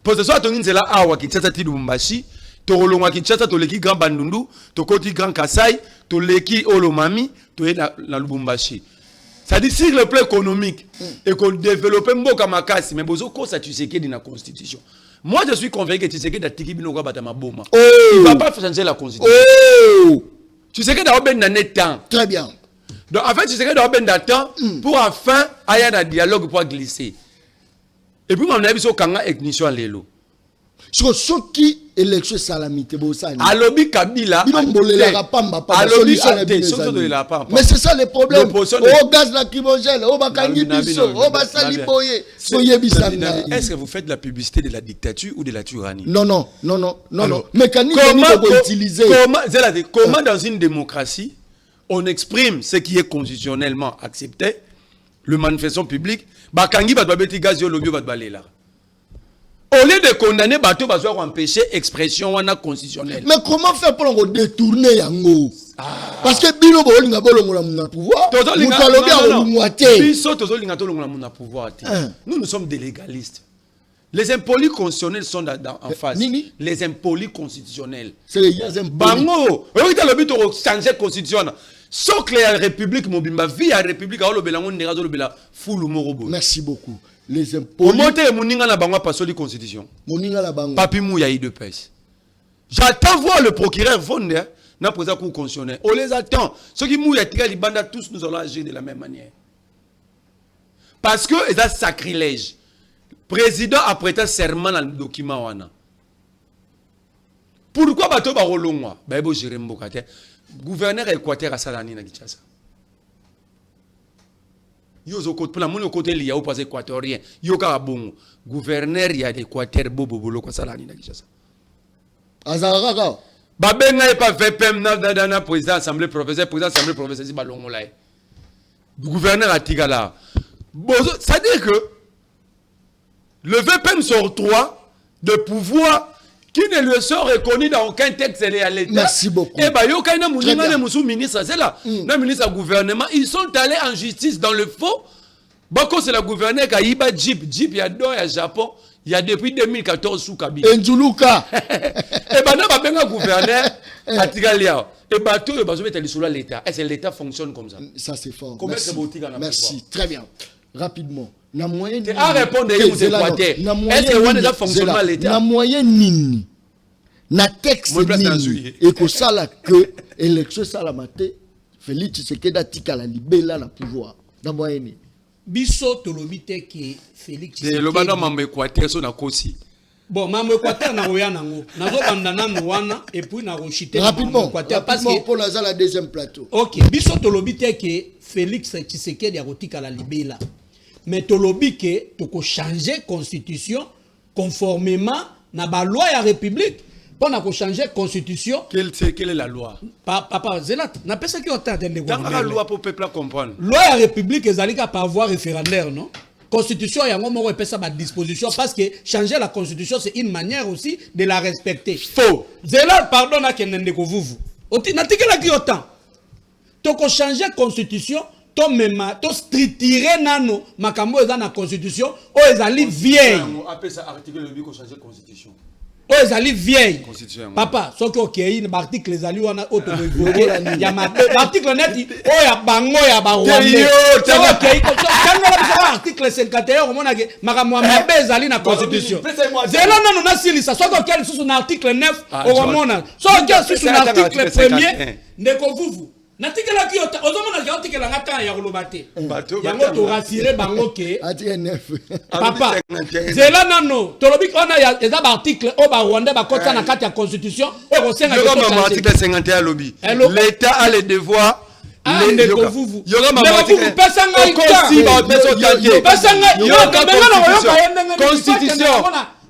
Pour ce soir tongi nzela awa ki sasa ti Lubumbashi. Torolongwa Kinshasa to leki Grand Bandundu, to koti Grand Kasai, to leki Olomami, to na Lubumbashi. Ça dit sur le plan économique et qu'on développe Mboka Makasi, mais bozo ko ça tu sais que dans la constitution. Moi je suis convaincu que tu sais que da tiki bino ko batama boma. Il va pas changer la constitution. Oh. Tu sais que dans ben dans temps. Très bien. Donc en fait tu sais que dans ben dans temps pour enfin aller un dialogue pour glisser. Et puis on a vu so kanga ignition lelo. Ce qui élection salamité bosani. Alobi Kabila. Mais c'est ça le problème. Oh gaz lacrymogène, oh bakangi biso, oh basali boye, soye bisanga. Est-ce que vous faites la publicité de la dictature ou de la tyrannie? Non. Mécanique comment utiliser? Comment dans une démocratie on exprime ce qui est constitutionnellement accepté, le manifestation publique, bakangi ba beti gaz yo lobi ba balela. Au lieu de condamner Bato, ils vont empêcher l'expression constitutionnelle. Mais comment faire pour détourner Yango? Parce que Bino Bolinga Bolongola mon pouvoir. Nous sommes des légalistes. Les impolis constitutionnels sont en face. Les impolis constitutionnels. C'est les impolis. Bango, regardez le but de changer la constitution. Sauf que la République Mobimba vit à la République Merci beaucoup. Les impolis. Constitution. Papi Mouya de pêche. J'attends voir le procureur Vonde n'a pas cour constitutionnel. On les attend. Ceux qui mouillent les bandes, tous nous allons agir de la même manière. Parce que c'est un sacrilège. Le président a prêté serment dans le document. pourquoi bato ba rolongwa ba ebo gérer mboka te gouverneur Équateur à Salani na Kinshasa yo zo côté pour mon côté lié au pas équatorien yo ka bongo gouverneur ya d'Équateur bobo bolo ko Salani na Kinshasa azaraka ba benga pas VPM na président assemblée provinciale si balongo là gouverneur à Tigala ça veut dire que le VPM sort 3 de pouvoir qui ne lui sort reconnu dans aucun texte de l'État. Merci beaucoup. Et bah, yo kaina mounina ne musu ministre, c'est là. Le ministre du gouvernement, ils sont allés en justice dans le faux. Bako c'est le gouverneur qui a iba Jeep, il y a deux à Japon, il y a depuis 2014 sous Kabila. Njuluka. Et bah, n'a pas bien un gouverneur à Tigalia. Et bah, tout le bazou est allé sur l'État. Est-ce que l'État fonctionne comme ça? Ça c'est fort. Comment Merci. c'est boutique en Merci. Très bien. Rapidement. Na moyen à répondre est-ce que on a fonctionnement l'État? Na moyen nini. Na texte nini. Et que ça là que élection ça la maté Félix Tshisekedi tika la libéla la pouvoir. Na moyen nini. Biso tolobite que Félix Tshisekedi. Le bana mambe Équateur so na kosi. Bon, mambe Équateur na roya nango. Nazo bandana noana et puis na rochité rapidement parce que pour la deuxième plateau. OK, biso tolobite que Félix Tshisekedi a rotika la libéla. Mais tolobi que toko changer constitution conformément na ba loi ya république pour na ko changer constitution. Quelle est la loi? Papa Zelat na pesa ki otante de gouvernement. La loi pour peuple comprendre. Loi ya république ezalika par voie référendaire non? Constitution yango moko pesa ba disposition parce que changer la constitution c'est une manière aussi de la respecter. Faux. Zelat pardon na kenende ko vuvu. Oti na tikela ki otan. Toko changer constitution to mema to strictirer nano makambo eza na constitution o ezali vieille appelle ça article le ko changer constitution o ezali vieille papa soki okei na article ezali wana auto révoquer ya ma article net o ya bango ya ba rwanda okei ko kanga article 51 omona ke makambo mabe ezali na constitution zela nano na silisa soki okei susu na article 9 omona soki susu na article 1er ndeko vuvu natikela ki ozomona ki otikela ngata ya kolobate yango to rassurer bango ke papa zela nano tolobi ona ya eza ba article o ba Rwanda ba kota na kati ya constitution o ko senga ko article 51 lobby l'état a le devoir ndeko vuvu yoga mama article pesanga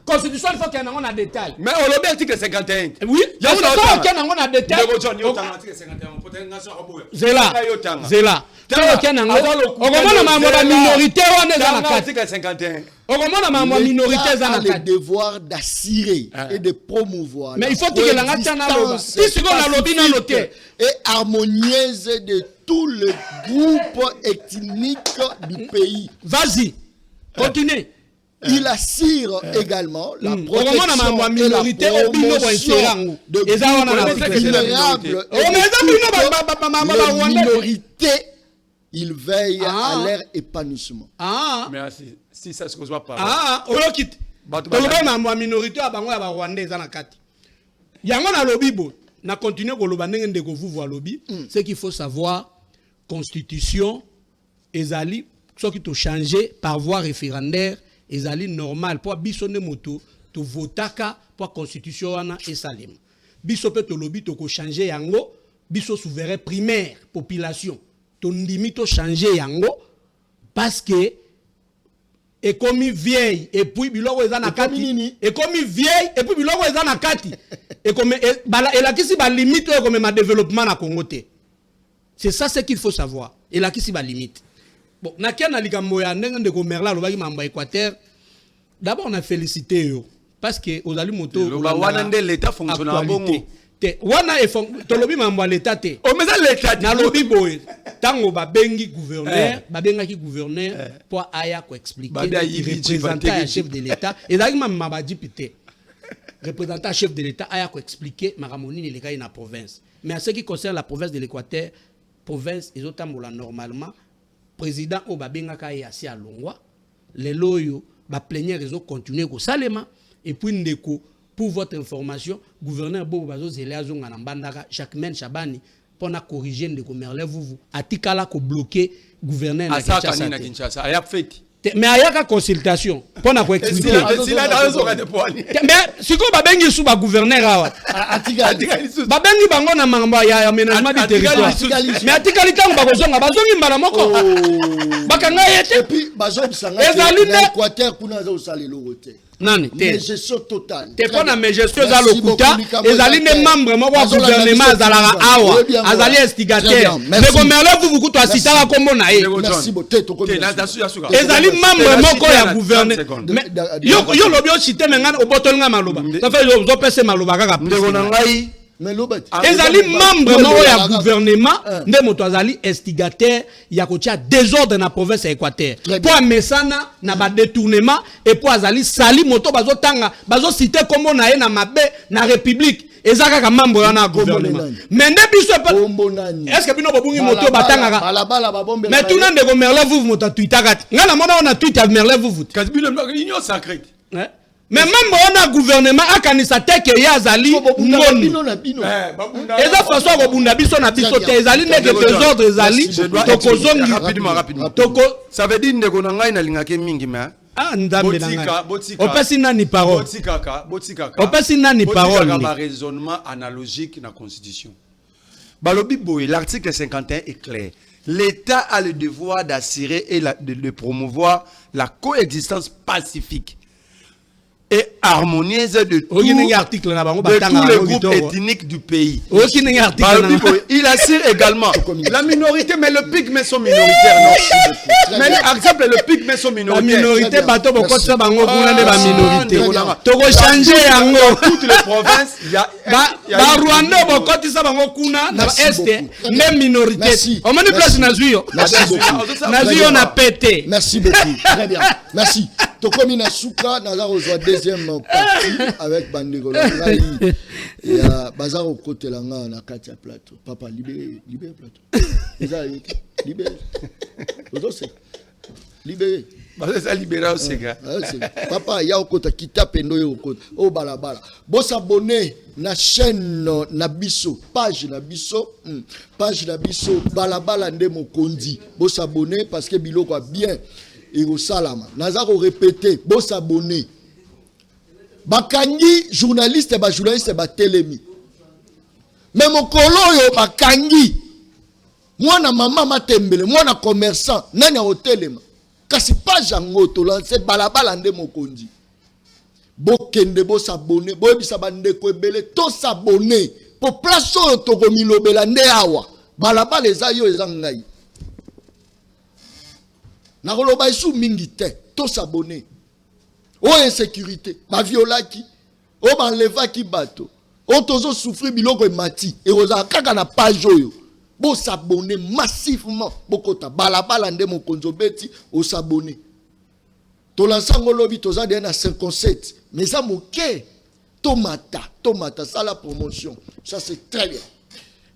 constitution il faut qu'il y ait un détail. Mais on l'a article 51. Oui, il y a un détail. Zela. Minorité le devoir d'assurer et de promouvoir. Mais il faut que et harmonieuse de tout le groupe ethnique du pays. Vas-y, continue. Il assure également la protection et la promotion de minorité. Il veille à leur épanouissement. Mais si ça se cause pas. minorité à bango ya ba Rwanda eza na kati. Yango na lobby bo na continuer ko loba ndenge ndeko vuvu lobby, c'est qu'il faut savoir constitution ezali soki to changer par voie référendaire ezali normal pour biso ne moto to votaka pour constitution wana esalem biso pe to lobby to ko changer yango biso souverain primaire population to ndimi to changer yango parce que et comme vieille et puis biloko eza na kati et comme vieille et puis biloko eza na kati et comme et la kisi ba limite comme ma développement na Congo te. C'est ça ce qu'il faut savoir et la kisi ba limite. Bon, na kiana likambo ya ndenge ndeko merla lobaki mamba Équateur. D'abord on a félicité yo parce que ozali moto loba wana nde l'état fonctionne bongo. Te wana e to lobi mamba l'état te. O meza l'état na lobi boy. Tango ba bengi gouverneur, ba bengaki gouverneur pour aya ko expliquer représentant chef de l'état et là mamba ba dipité. Représentant chef de l'état aya ko expliquer maramoni ne lekai na province. Mais en ce qui concerne la province de l'Équateur, province ezotambola normalement président o babengaka ya si alongwa les loyo ba plénière réseau continuer ko salema et puis ndeko pour votre information gouverneur bo bazo zela zonga na mbandaka Jacquemaine Chabani pour na corriger ndeko Merlin vuvu atikala ko bloquer gouverneur na Kinshasa aya feti Mais il y a consultation pour na expliquer. Mais si ko ba bengi sous ba gouverneur babengi bango na mamba ya aménagement du territoire. Mais atikali tango ba kozonga bazongi mbala moko. Bakanga yete puis bazongi sanga. Équateur kuna za usalelo rote. Nani te gestion totale te pona me gestion za lokuta ezali ne membre moko wa gouvernement azalaka awa azali instigateur mais comme là vous kuto asitaka kombo na ye merci beaucoup ezali membre moko ya gouvernement yo lobi o cité menga obotolinga maloba ça fait yo pese maloba kaka ndeko na ngai ezali membre moko ya gouvernement nde moto azali instigateur ya kotia désordre na province ya Équateur pour amesana na ba détournement et pour azali sali moto bazotanga bazociter kombo na ye na mabe na république ezaka ka membre ya na gouvernement mais nde biso est-ce que bino bobungi moto batanga mais tout nande ko merle vous moto Twitter kati ngana mona on a Twitter merle vous kasi bino union sacrée mais même on a gouvernement akanisa teke ya azali ngoni eza façon ko bunda biso na biso te ezali ndeke désordre ezali tokozongi rapidement ça veut dire ndeko na ngai na lingake mingi mais ndambe na ngai opesi nani parole opesi nani parole ba raisonnement analogique na constitution balobi boy l'article 51 est clair. L'État a le devoir d'assurer et de promouvoir la coexistence pacifique et harmonieuse de tous les groupes ethniques du pays. Il assure également la minorité, mais le pygmée sont minoritaires. Mais exemple, le pygmée sont minoritaires. La minorité, toutes les provinces, il y a merci beaucoup. Très bien. Merci. Tokomina Souka, nous avons rejoint deuxième partie avec Bandego. Il y a Bazar au côté là, on a Katia Plateau. Papa, libéré Plateau. Libéré. Libéré. Ça libéré aussi, gars. Papa, il y a au côté qui tape au côté. Oh, balabala. Bon, s'abonner na chaîne Nabiso, page Nabiso, balabala ndemo kondi. Bon, s'abonner parce que Biloko a bien. Et au salama, nazaro répété, bon s'abonner. Bakangi journaliste ba telemi. Mais mon kolo yo bakangi. Moi na maman matembele, moi na commerçant, nani au telema. Kasi pas jango to lancer balabala nde mokondi. Bokende bo s'abonner, bo bisa bande ko ebele to s'abonner. Pour place to ko milobela nde awa. Balabala ezayo ezangai. Na koloba isu mingi te to s'abonner o insécurité ba violaki o ba levaki bato o tozo souffrir biloko emati e roza kaka na page oyo bo s'abonner massivement bokota balabala nde mokonzo beti o s'abonner to lansango lobi toza de na 57 mais ça moké tomata ça la promotion ça c'est très bien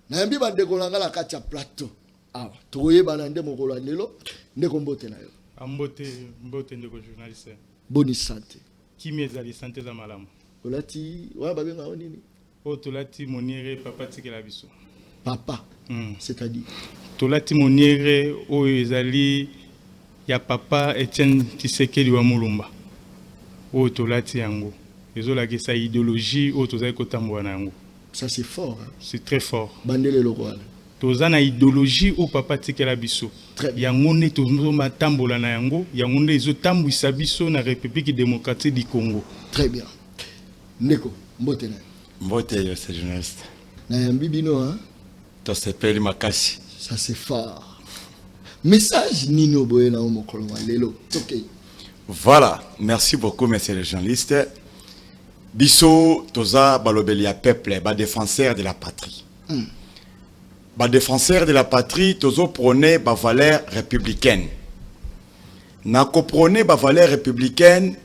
na mbi bande kolanga la katia plateau ah toye banande mokolo lelo ndeko mbote na yo mbote ndeko journaliste bonne santé kimi ezali santé za malamu olati wa babenga onini tolati moniere papa tikela biso papa c'est-à-dire tolati moniere oyo ezali ya papa Etienne Tshisekedi wa Mulumba tolati yango ezolakisa idéologie tozali kotambola na yango ça c'est fort hein? C'est très fort bandele lokola tozana idéologie au papa tikela biso yango ne tozoma tambola na yango yango ne ezotambwisa biso na République démocratique du Congo. Très bien. Ndeko mbote na mbote yo c'est journaliste na yambi bino hein to sepeli makasi ça c'est fort message nino boye na mokolo lelo OK. Voilà, merci beaucoup monsieur le journaliste. Biso toza balobeli ya peuple ba défenseur de la patrie. Ba défenseur de la patrie, tozo prôner ba valeur républicaine. Na ko prôner ba valeur républicaine,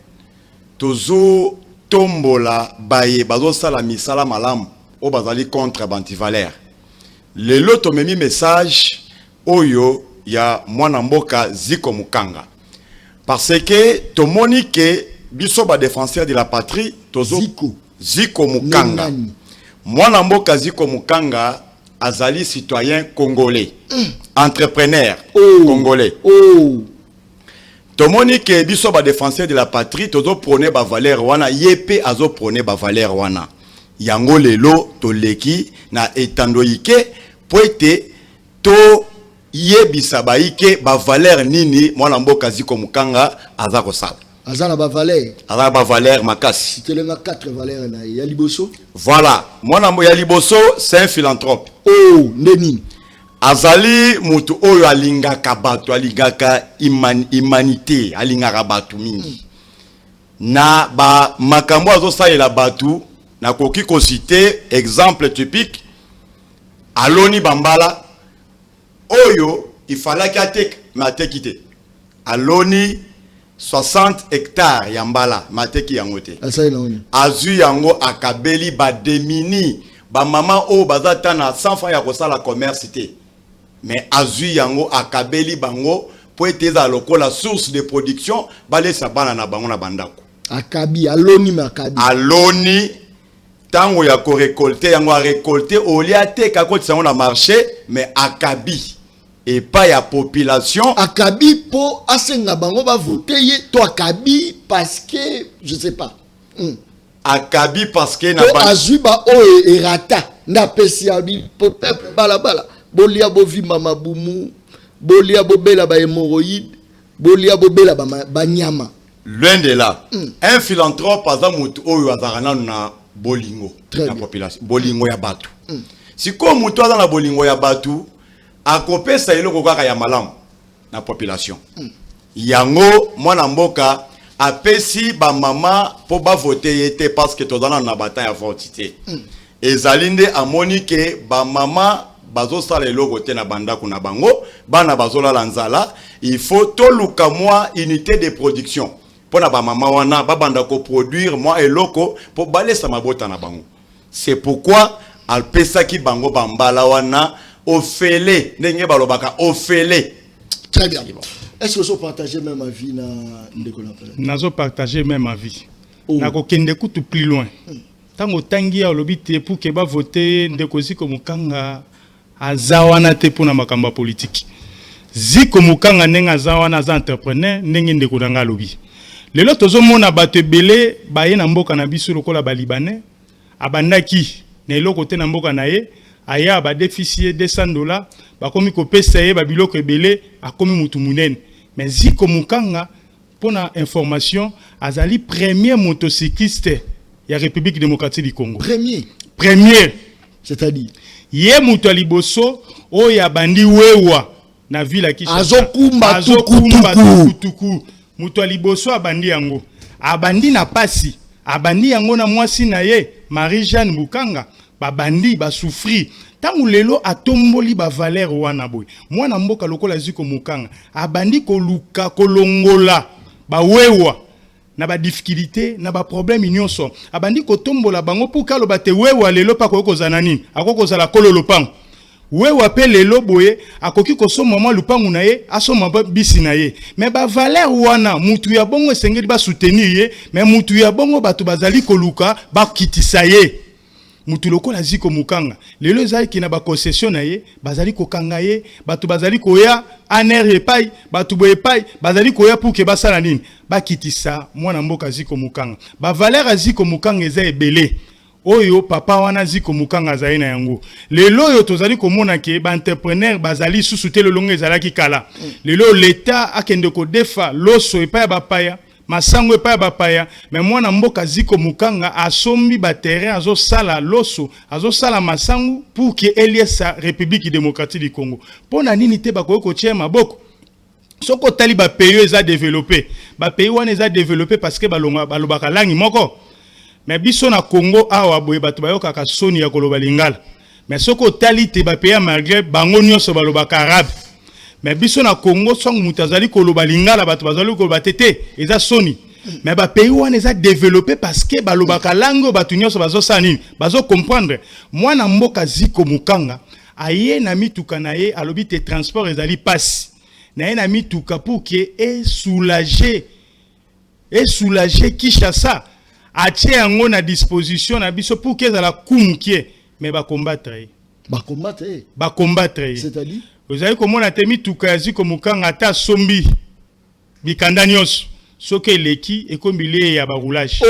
tozo tombola baye bazo sala misala malam o bazali contre bantivaleur. Lelo to memi message oyo ya mwana mboka Ziko Mukanga. Parce que to monique biso ba défenseur de la patrie, tozo Ziko Mukanga. Mwana mboka Ziko Mukanga azali citoyen congolais, entrepreneur congolais. tomoni ke biso ba défenseur de la patrie tozo prôner ba valeur wana yepe azo prôner ba valeur wana yango lelo toleki na etandoike poete to yebisa baike ba valeur nini mwana mboka ziko mukanga aza kosala azana ba valeur aza ba valeur makasi citelenga 4 valeurs na ya liboso voilà mwana mboka ya liboso c'est un philanthrope oh ndeni azali mutu oyo alingaka bato alingaka humanité alingaka bato mingi na ba makambo azosalela batu na koki ko citer exemple typique aloni bambala oyo ifalaki atek mateki te aloni 60 hectares ya mbala mateki yango te azu yango akabeli ba demini ba mama o bazata na 100 francs ya kosala commerce te mais azu yango akabeli bango po eteza lokola source de production balesa bana na bango na bandako akabi aloni makabi aloni tango ya ko récolter yango a récolter olia te ka ko tsango na marché mais akabi et pas ya population akabi po asenga bango ba voter ye to akabi parce que je sais pas akabi parce que na ba azuba o erata na pesi abi peuple bala bolia bovi mama bumu bolia bobela ba hémorroïde bolia bobela ba nyama loin de là un philanthrope azamutu oyo azarana na bolingo na population bolingo ya batu siko mutu azana bolingo ya batu akopesa eloko kaka ya malamu na population yango mwana mboka apesi ba mama po ba voter yete parce que tozana na bataille ya fortité ezalinde amoni ke ba mama bazo sala eloko te na bandako na bango bana bazola la nzala il faut toluka moi unité de production pona ba mama wana ba bandako produire moi eloko po balesa mabota na bango c'est pourquoi alpesa ki bango bambala wana ofele ndenge balobaka ofele. Très bien. Est-ce que vous partagez même avis na ndeko na pele? Nazo partager même avis. Nako kende kutu plus loin. Tango tangi ya lobi te pour que ba voter ndeko ziko mukanga azawana te pona makamba politique. Ziko mukanga nenga zawana za entrepreneur ndenge ndeko danga lobi. Lelo tozo mona bato belé baye na mboka na biso lokola ba libanais abandaki na eloko te na mboka na ye aya ba déficit $200 bakomi ko pesa ye ba biloko ebele akomi mutu munene mais ziko mukanga pona information azali premier motocycliste ya République démocratique du Congo premier c'est-à-dire ye mutu liboso o ya bandi wewa na ville ki azokumba tuku mutu liboso abandi yango abandi na pasi abandi yango na mwasi na ye Marie-Jeanne Mukanga babandi ba souffrir tangu lelo atomboli ba valeur wana boy mwana mboka lokola ziko mukanga abandi koluka kolongola ba wewa na ba difficulté na ba problème nyonso abandi kotombola bango pour kalo bate wewa lelo pa ko kozana nini akoko zala kololo pango wewa pe lelo boye akoki kosoma mwa lupangu na ye asoma bisi na ye mais ba valeur wana mutu ya bongo esengeli ba soutenir ye mais mutu ya bongo batu bazali koluka ba kitisa ye mutu lokola ziko mukanga lelo ezali ki na ba concession na ye bazali kokanga ye batu bazali koya aner epai batu boye epai bazali koya pour que basala nini bakitisa mwana mboka ziko mukanga ba valeur ziko mukanga eza ebele oyo papa wana ziko mukanga zali na yango lelo yo tozali komona ke ba entrepreneur bazali susu te lolongo ezalaki kala lelo l'état akende ko defa loso epai ba paya masango epai bapaya mais mwana mboka ziko mukanga asombi ba terrain azo sala loso azo sala masango pour que eliesa République démocratique du Congo pona nini te bakoki kotia maboko soko tali ba pays eza développé ba pays wana eza développé parce que balobaka langi moko mais biso na Congo awa boye bato bayoka ka soni ya koloba lingala mais soko tali te ba pays malgré bango nyonso balobaka arabe mais biso na Congo songo mutazali koloba lingala bato bazali koloba tete eza soni mais ba pays wana eza développé parce que balobaka lango bato nyonso bazo sani bazo comprendre mwana mboka ziko mukanga aye na mituka na ye alobi te transport ezali passe na ye na mituka pour que soulager Kinshasa atie yango na disposition na biso pour que ezala kumukie mais ba combattre c'est-à-dire vous avez comment la temi tukazi comme mukanga ata sombi bikanda nyonso soki eleki ekomi bilie ya baroulage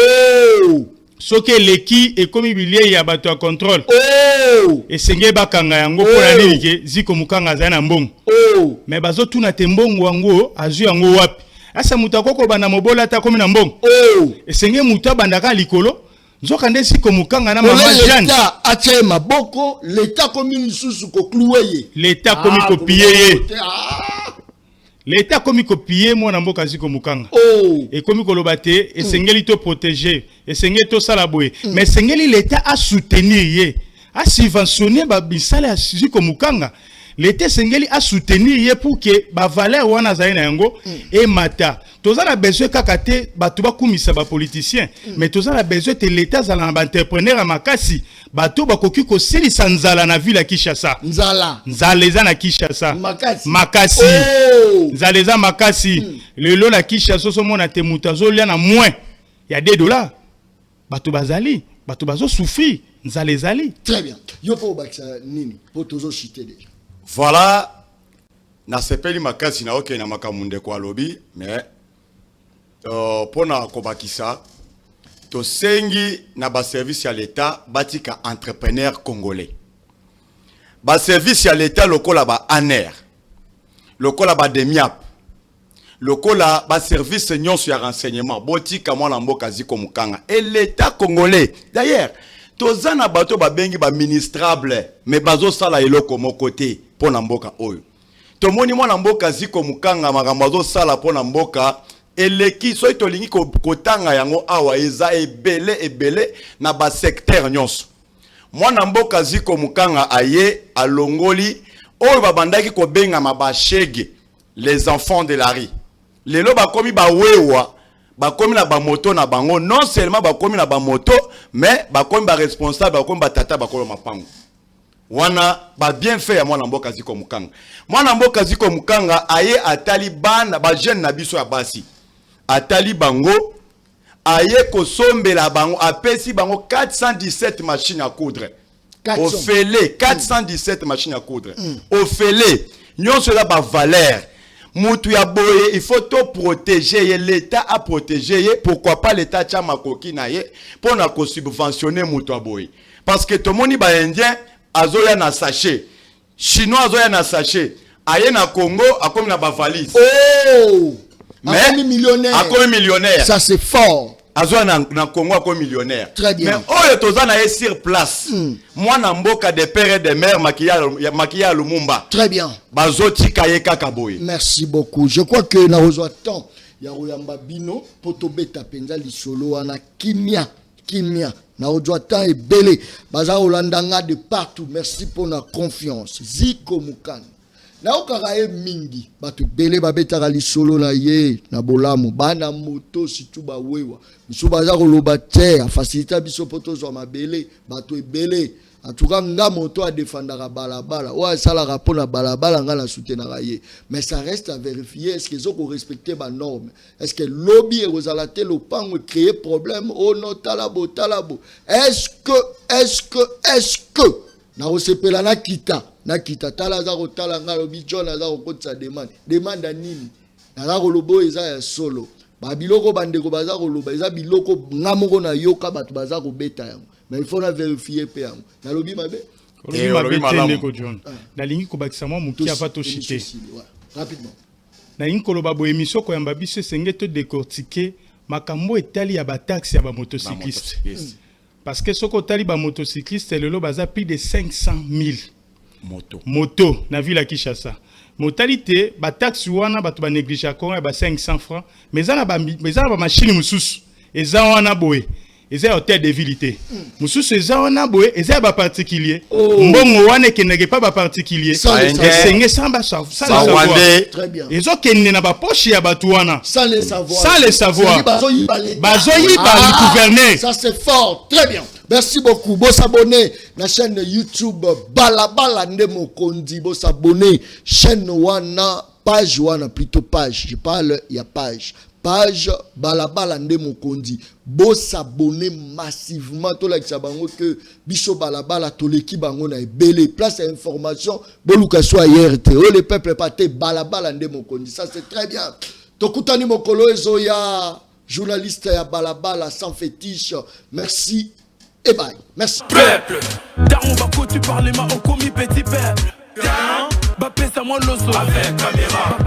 soki eleki ekomi bilie ya bato ya contrôle esenge bakanga yango mpona nini ke Ziko Mukanga azali na mbongo me bazotuna te mbongo yango azwi yango wapi asa moto akokoloba na mobola ata akomi na mbongo esenge moto abandaka likolo nzoka nde Ziko Mukanga na mama Jeanne l'État atie maboko l'État komi lisusu kokluwe ye l'État komi kopie ye l'État komi kopie mwana mboka Ziko Mukanga et komi koloba te esengeli to protéger esengeli to sala boye mais esengeli l'État a soutenir ye a subventionner ba bisala Ziko Mukanga l'État esengeli a soutenir ye pour que ba valeur wana zali na yango et mata tozala besoin kaka te bato bakumisa ba politicien mais tozala besoin te l'État zala ba entrepreneur makasi bato bakoki kosilisa nzala na ville ya Kinshasa nzala eza na Kinshasa makasi nzala eza makasi lelo na Kinshasa so mona te muta zolia na moins ya $2 bato bazali bato bazo souffrir nzala ezali très bien yo po bakisa nini po tozo citer déjà voilà na sepeli makasi na oke na makamunde kwa lobi mais pona kobakisa to sengi na ba service ya l'État batika entrepreneur congolais ba service ya l'État lokola ba ANER lokola ba DEMIAP lokola ba service nyonso ya renseignement botika mwana mboka Ziko Mukanga et l'État congolais d'ailleurs tozana bato ba bengi ba ministrable mais bazo sala eloko moko te pona mboka oyo tomoni mwana mboka Ziko Mukanga makambo bazo sala pona mboka eleki soki tolingi kotanga yango awa eza ebele na ba secteur nyonso mwana mboka Ziko Mukanga aye alongoli oyo babandaki kobenga mabashege les enfants de la rue lelo bakomi bawewa bakomi na bamoto na bango non seulement bakomi na bamoto mais bakomi ba responsable bakomi batata bakolo mapango wana ba bien fait ya mwana mboka Ziko Mukanga mwana mboka Ziko Mukanga aye atali bana ba jeune na biso ya basi atali bango aye kosombela bango apesi bango 417 machines à coudre au fele 417 machines à coudre au fele nyonso la ba valeur mutu ya boye il faut to protéger l'État a protéger pourquoi pas l'État tcha makoki na ye pona ko subventionner mutu ya boye parce que to moni ba indien azoya na sachet chinois azoya na sachet aye na Congo akomi na ba valise mais akomi millionnaire ça c'est fort azoya na Congo akomi millionnaire très bien mais oyo tozana ye sur place mwana mboka de père et de mère makiya Lumumba très bien bazotika ye kaka boye merci beaucoup je crois que na ozwa temps ya royamba bino potobeta penza lisolo wana kimia na ozwa temps ebele baza olandanga de partout merci pour la confiance Ziko Mukanga na okaka ye mingi bato bele babetaka lisolo na ye na bolamu bana moto situ bawewa biso baza koloba te afacilita biso po tozwa mabele bato ebele atuka nga moto adefendaka balabala oyo asalaka mpona balabala nga na soutenaka ye mais ça reste à vérifier est-ce que ezoko respecter banorme est-ce que lobby ekozala te lopango créer problème o no talabo est-ce que na osepela na kita tala za kotala nga lobi John aza kokotisa demande nini na kolobo eza ya solo ba biloko bandeko baza koloba eza biloko nga moko na yoka bato baza kobeta yango mais il faut na vérifier pe yango na lobi mabe ko John na lingi ko bakisa mo muki ava to chité rapidement na lingi ko loba bo émission ko yamba biso senge to décortiquer makambo etali ya ba taxi ya ba motocycliste parce que soko tali ba motocycliste lelo baza plus de 500,000 moto na ville ya Kinshasa mortalité ba taxi wana bato ba négliger ko ba 500 francs mais za na ba machine mususu eza wana boye eza hôtel de ville mususu eza wana boye eza ba particulier mbongo wana kenege pa ba particulier senge samba ça très bien ezo kenene na ba poche ya bato wana sans les savoir bazo yiba gouverner ça c'est fort très bien merci beaucoup bo s'abonner na chaîne YouTube Balabala Ndemo Kondi bo s'abonner chaîne wana page wana plutôt page je parle il y a page Balabala Ndemo Kondi bo s'abonner massivement to like sabango que biso balabala to l'équipe bango na ebele place à information bo luka so hier te o le peuple paté Balabala Ndemo Kondi ça c'est très bien Tokutani mokolo ezoya, journaliste ya balabala sans fétiche. Merci et bye. Merci. Peuple, Daron Bako, tu parles ma au commis petit peuple. Bah pèse à moi l'osso. Avec caméra.